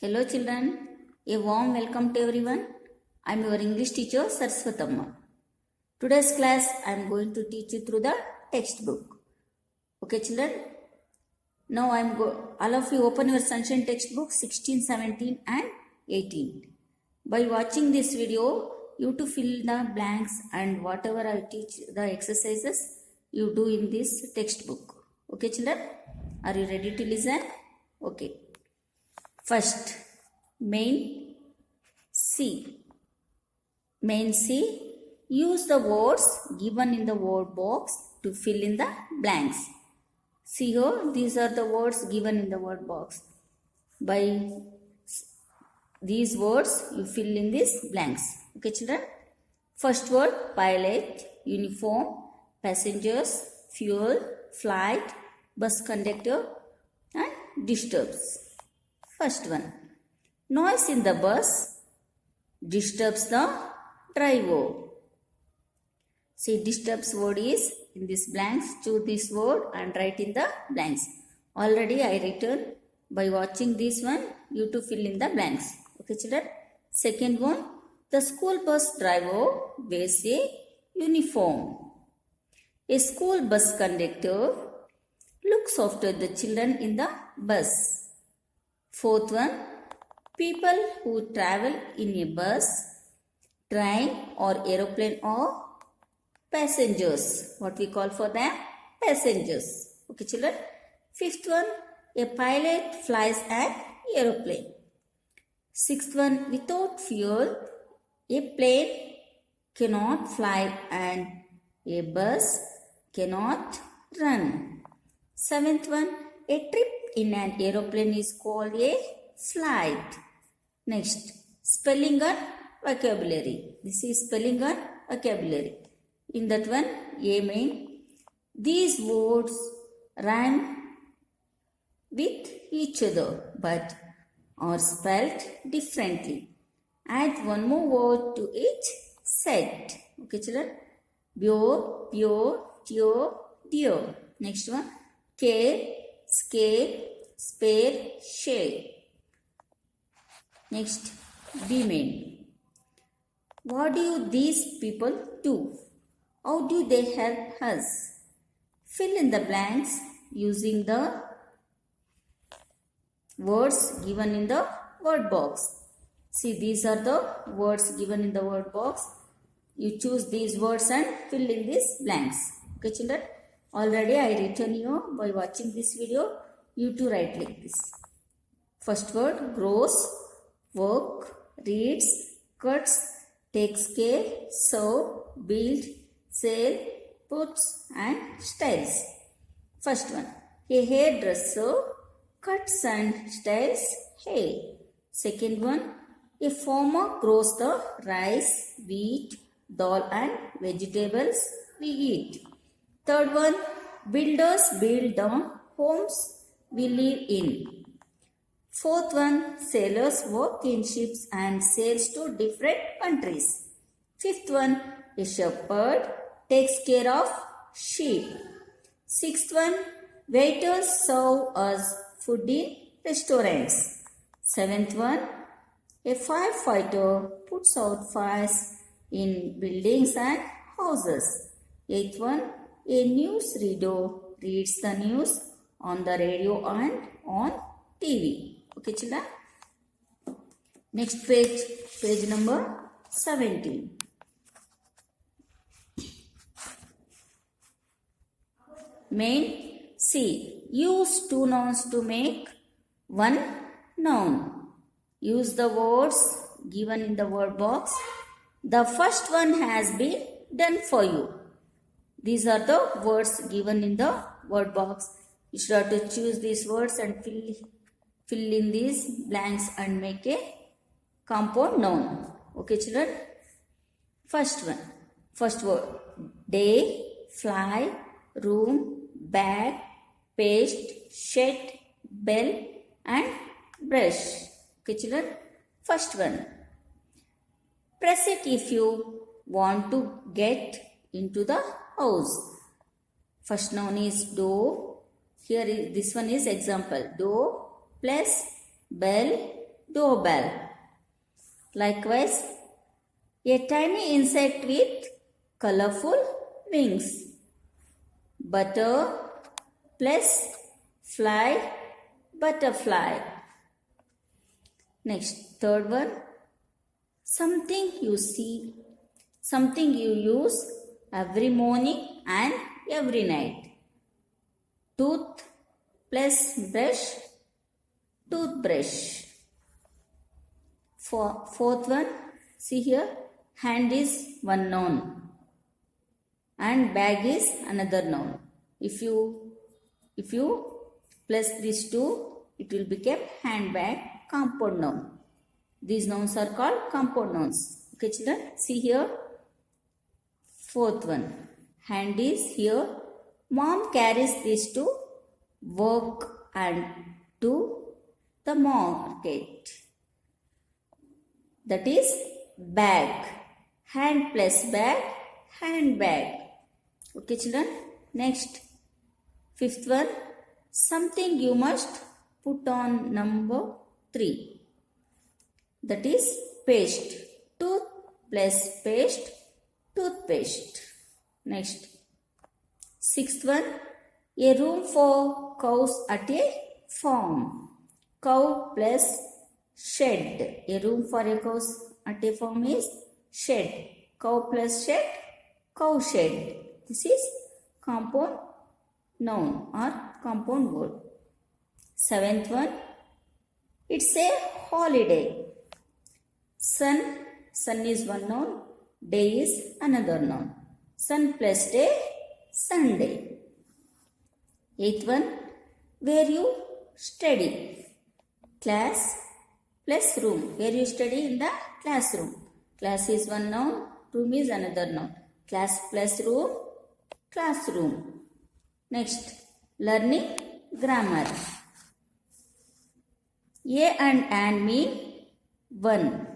Hello children, a warm welcome to everyone. I am your English teacher Saraswatamma. Today's class I am going to teach you through the textbook. Okay children, now all of you open your Sunshine textbook 16, 17 and 18. By watching this video, you to fill the blanks and whatever I teach the exercises you do in this textbook. Okay children, are you ready to listen? Okay. First, main C. Main C, use the words given in the word box to fill in the blanks. See here, these are the words given in the word box. By these words, you fill in these blanks. Okay, children? First word, pilot, uniform, passengers, fuel, flight, bus conductor, and disturbs. First one, noise in the bus disturbs the driver. See, disturbs word is in this blanks. Choose this word and write in the blanks. Already I written. By watching this one, you to fill in the blanks. Okay, children. Second one, the school bus driver wears a uniform. A school bus conductor looks after the children in the bus. Fourth one, people who travel in a bus, train or aeroplane or passengers. What we call for them? Passengers. Okay children. Fifth one, a pilot flies an aeroplane. Sixth one, without fuel, a plane cannot fly and a bus cannot run. Seventh one, a trip in an aeroplane is called a flight. Next, spelling and vocabulary. This is spelling and vocabulary. In that one, A main, these words rhyme with each other but are spelled differently. Add one more word to each set. Okay, children? Pure, pure, pure, dear. Next one, care, scare, spare, share. Next, B main. What do these people do? How do they help us? Fill in the blanks using the words given in the word box. See, these are the words given in the word box. You choose these words and fill in these blanks. Okay, children? Already I written you by watching this video. You to write like this. First word, grows, work, reads, cuts, takes care, serve, build, sell, puts and styles. First one, a hairdresser cuts and styles hair. Second one, a farmer grows the rice, wheat, dal and vegetables we eat. Third one, builders build the homes we live in. Fourth one, sailors work in ships and sails to different countries. Fifth one, a shepherd takes care of sheep. Sixth one, waiters serve us food in restaurants. Seventh one, a firefighter puts out fires in buildings and houses. Eighth one, a newsreader reads the news on the radio and on TV. Okay, children? Next page, page number 17. Main C. Use two nouns to make one noun. Use the words given in the word box. The first one has been done for you. These are the words given in the word box. You should have to choose these words and fill in these blanks and make a compound noun. Okay, children? First one. First word. Day, fly, room, bag, paste, shed, bell and brush. Okay, children? First one. Press it if you want to get into the house. First noun is door. Here this one is example. Door plus bell, doorbell. Likewise, a tiny insect with colorful wings. Butter plus fly, butterfly. Next, third one. Something you see, something you use every morning and every night. Tooth plus brush, toothbrush. Fourth one, see here, hand is one noun and bag is another noun. If you plus these two, it will become handbag, compound noun. These nouns are called compound nouns. Okay children, see here, fourth one, hand is here. Mom carries this to work and to the market. That is bag. Hand plus bag, handbag. Okay children. Next, fifth one, something you must put on number 3. That is paste. Tooth plus paste, toothpaste. Next, sixth one, a room for cows at a farm. Cow plus shed. A room for a cows at a farm is shed. Cow plus shed, cow shed. This is compound noun or compound word. Seventh one, it's a holiday. Sun is one noun, day is another noun. Sun plus day, Sunday. Eighth one, where you study. Class plus room. Where you study, in the classroom. Class is one noun, room is another noun. Class plus room, classroom. Next, learning grammar. A and an mean one.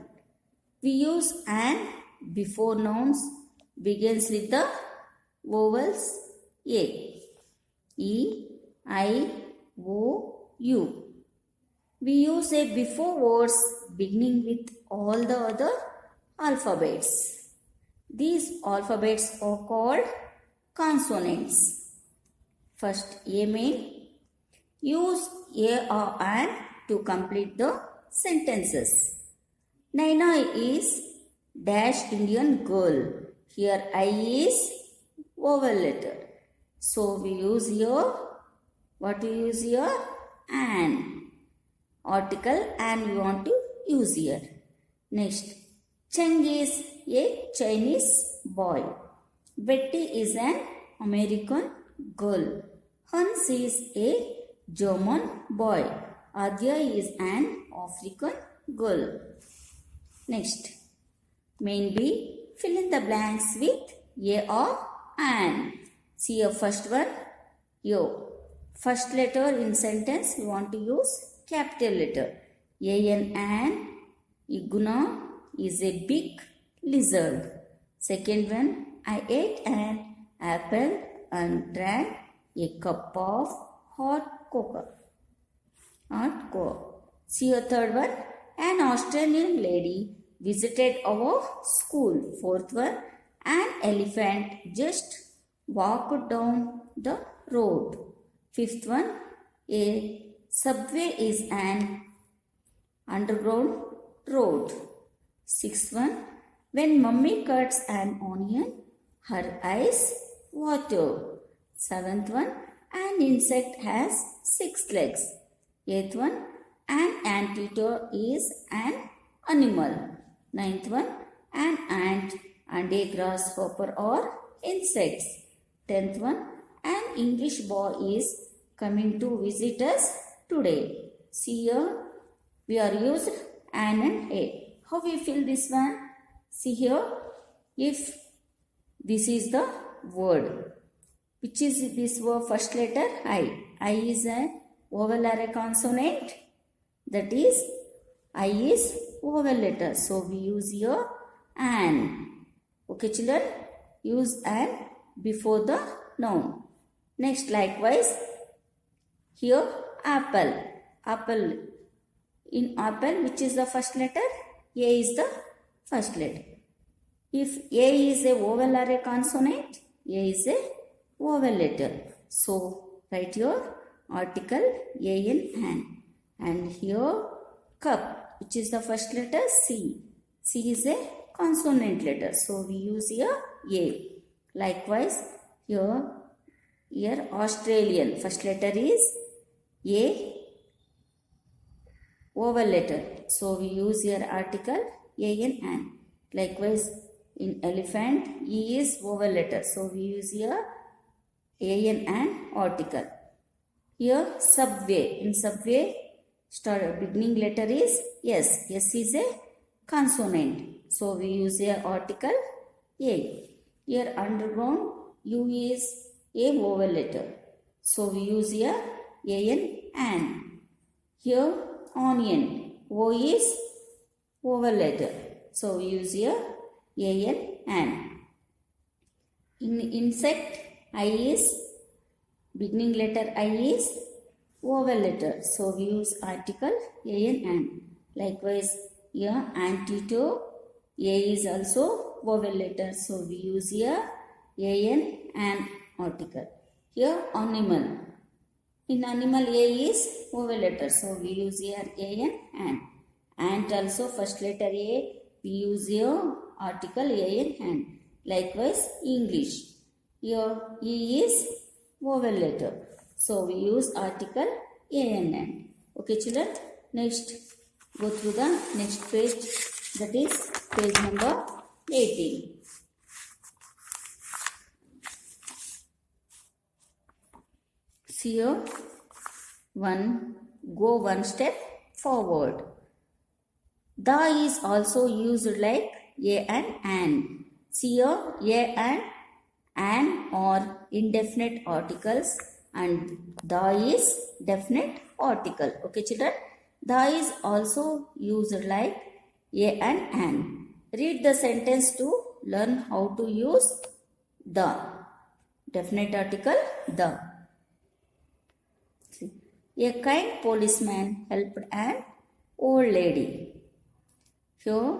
We use an before nouns begins with the vowels A. E, I, O, U. We use a before words beginning with all the other alphabets. These alphabets are called consonants. First, A mean. Use A or an to complete the sentences. Naina is dash Indian girl. Here I is vowel letter. So we use here, what we use here? An. Article and we want to use here. Next, Cheng is a Chinese boy. Betty is an American girl. Hans is a German boy. Adya is an African girl. Next, main B, fill in the blanks with A or an. See your first one, yo. First letter in sentence, we want to use capital letter. An. Iguna is a big lizard. Second one, I ate an apple and drank a cup of hot cocoa. See your third one, an Australian lady visited our school. Fourth one, an elephant just walked down the road. Fifth one, a subway is an underground road. Sixth one, when mummy cuts an onion, her eyes water. Seventh one, an insect has 6 legs. Eighth one, an anteater is an animal. Ninth one, an ant and a grasshopper are insects. 10th one, an English boy is coming to visit us today. See here, we are used an and a. How we fill this one? See here, if this is the word, which is this word first letter I. I is a vowel or a consonant. That is, I is vowel letter. So we use here an. Okay children, use an before the noun. Next, likewise, here apple. Apple In apple, which is the first letter? A is the first letter. If A is a vowel or a consonant, A is a vowel letter. So write your article an. And here cup, which is the first letter? C. C is a consonant letter. So we use here A. Likewise, here Australian, first letter is A, vowel letter. So we use here article an. Likewise, in elephant, E is vowel letter. So we use here an article. Here subway. In subway, beginning letter is S. S is a consonant. So we use here article A. Here underground, U is a vowel letter. So we use here an. Here onion, O is vowel letter. So we use here an. In insect, I is beginning letter I is vowel letter. So we use article an. Likewise, here anteater, A is also vowel letter. So we use here an article. Here animal. In animal, A is vowel letter. So we use here an. Ant also first letter A. We use here article an. Likewise, English. Here E is vowel letter. So we use article an. Okay children. Next, go through the next page. That is page number 18. See here, go one step forward. The is also used like a and an. See here, a and an are indefinite articles and the is definite article. Okay children, the is also used like a and an. Read the sentence to learn how to use the. Definite article, the. See. A kind policeman helped an old lady. Here,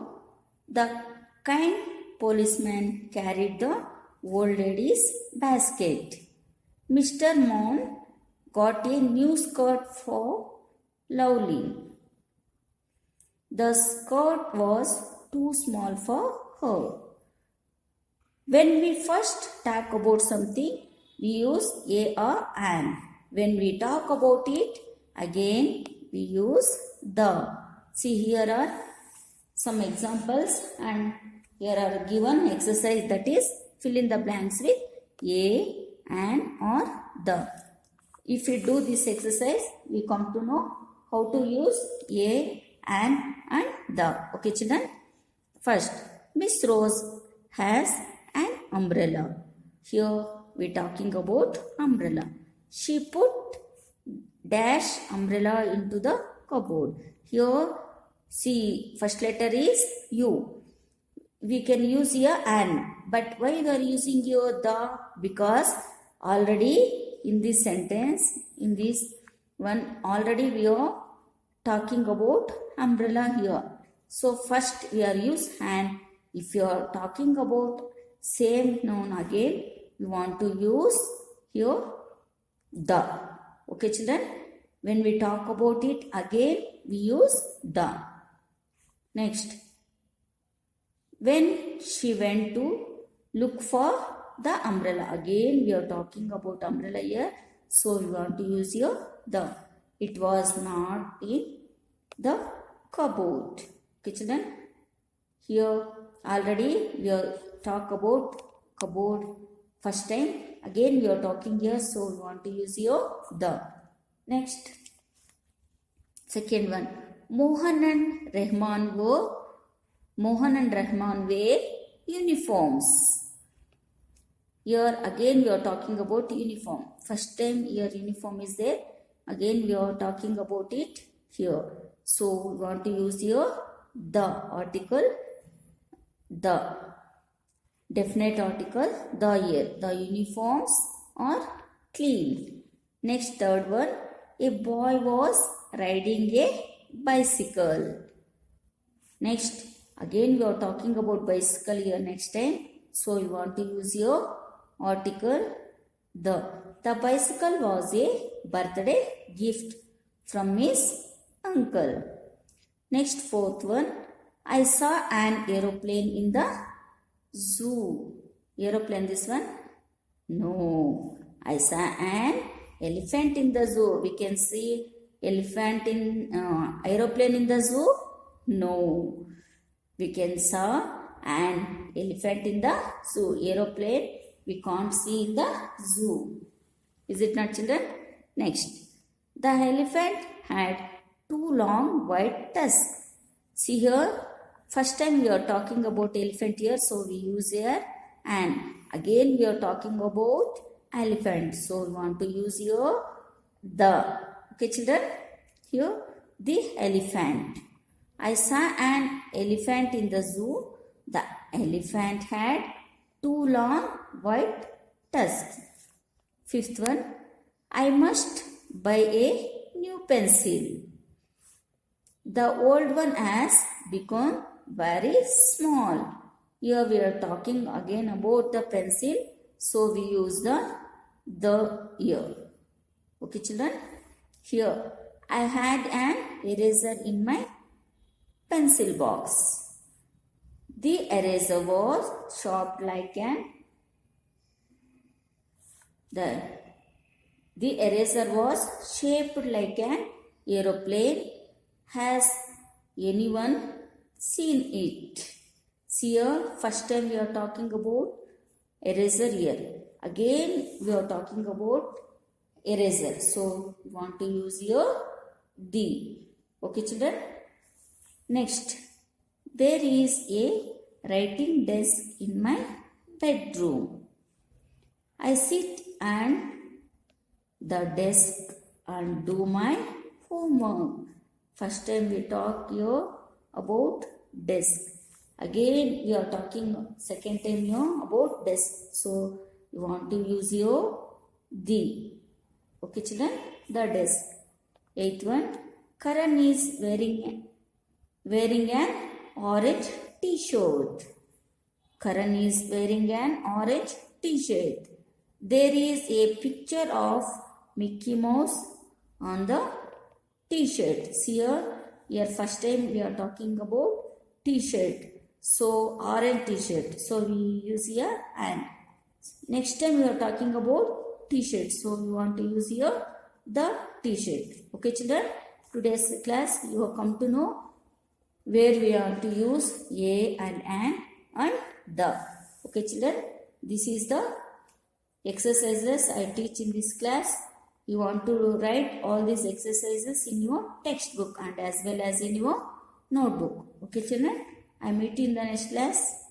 the kind policeman carried the old lady's basket. Mr. Mon got a new skirt for Lovely. The skirt was too small for her. When we first talk about something, we use a or an. When we talk about it, again we use the. See, here are some examples and here are given exercise, that is fill in the blanks with a, an or the. If we do this exercise, we come to know how to use a, an and the. Okay children. First, Miss Rose has an umbrella. Here we are talking about umbrella. She put dash umbrella into the cupboard. Here, see, first letter is U. We can use here an. But why we are using here the? Because already in this sentence, in this one, already we are talking about umbrella here. So first we are use an. If you are talking about same noun again, you want to use here the. Okay children, when we talk about it again, we use the. Next, when she went to look for the umbrella, again we are talking about umbrella here, so we want to use here the. It was not in the cupboard. Okay children, here already we are talk about cupboard first time, again we are talking here, so we want to use here the. Next, second one, Mohan and Rahman wear uniforms. Here again we are talking about uniform. First time here uniform is there, again we are talking about it here. So we want to use here the article, the. Definite article, the here. The uniforms are clean. Next, third one, a boy was riding a bicycle. Next, again we are talking about bicycle here next time. So you want to use your article the. The bicycle was a birthday gift from his uncle. Next, fourth one. I saw an aeroplane in the zoo. Aeroplane, this one? No. I saw an elephant in the zoo. We can see elephant in aeroplane in the zoo? No. We can saw an elephant in the zoo. Aeroplane we can't see in the zoo. Is it not, children? Next. The elephant had 2 long white tusks. See here, first time we are talking about elephant here, so we use here and again we are talking about elephant. So we want to use here the. Okay, children? Here, the elephant. I saw an elephant in the zoo. The elephant had 2 long white tusks. Fifth one. I must buy a new pencil. The old one has become very small. Here we are talking again about the pencil. So we use the here. Okay, children? Here, I had an eraser in my pencil box. The eraser was sharp like an. The eraser was shaped like an aeroplane. Has anyone seen it? See here, first time we are talking about eraser here. Again, we are talking about eraser. So, we want to use here the. Okay, children? Next, there is a writing desk in my bedroom. I sit and the desk and do my homework. First time we talk here about desk. Again we are talking second time here about desk. So you want to use your the. Okay, children? The desk. Eighth one. Karan is wearing an orange t-shirt. Karan is wearing an orange t-shirt. There is a picture of Mickey Mouse on the t-shirt. See here first time we are talking about t-shirt. So orange t-shirt. So we use here and. Next time we are talking about t-shirt. So we want to use here the t-shirt. Okay, children? Today's class you have come to know where we are to use a and an and the. Okay, children? This is the exercises I teach in this class. You want to write all these exercises in your textbook and as well as in your notebook. Okay, children? I meet you in the next class.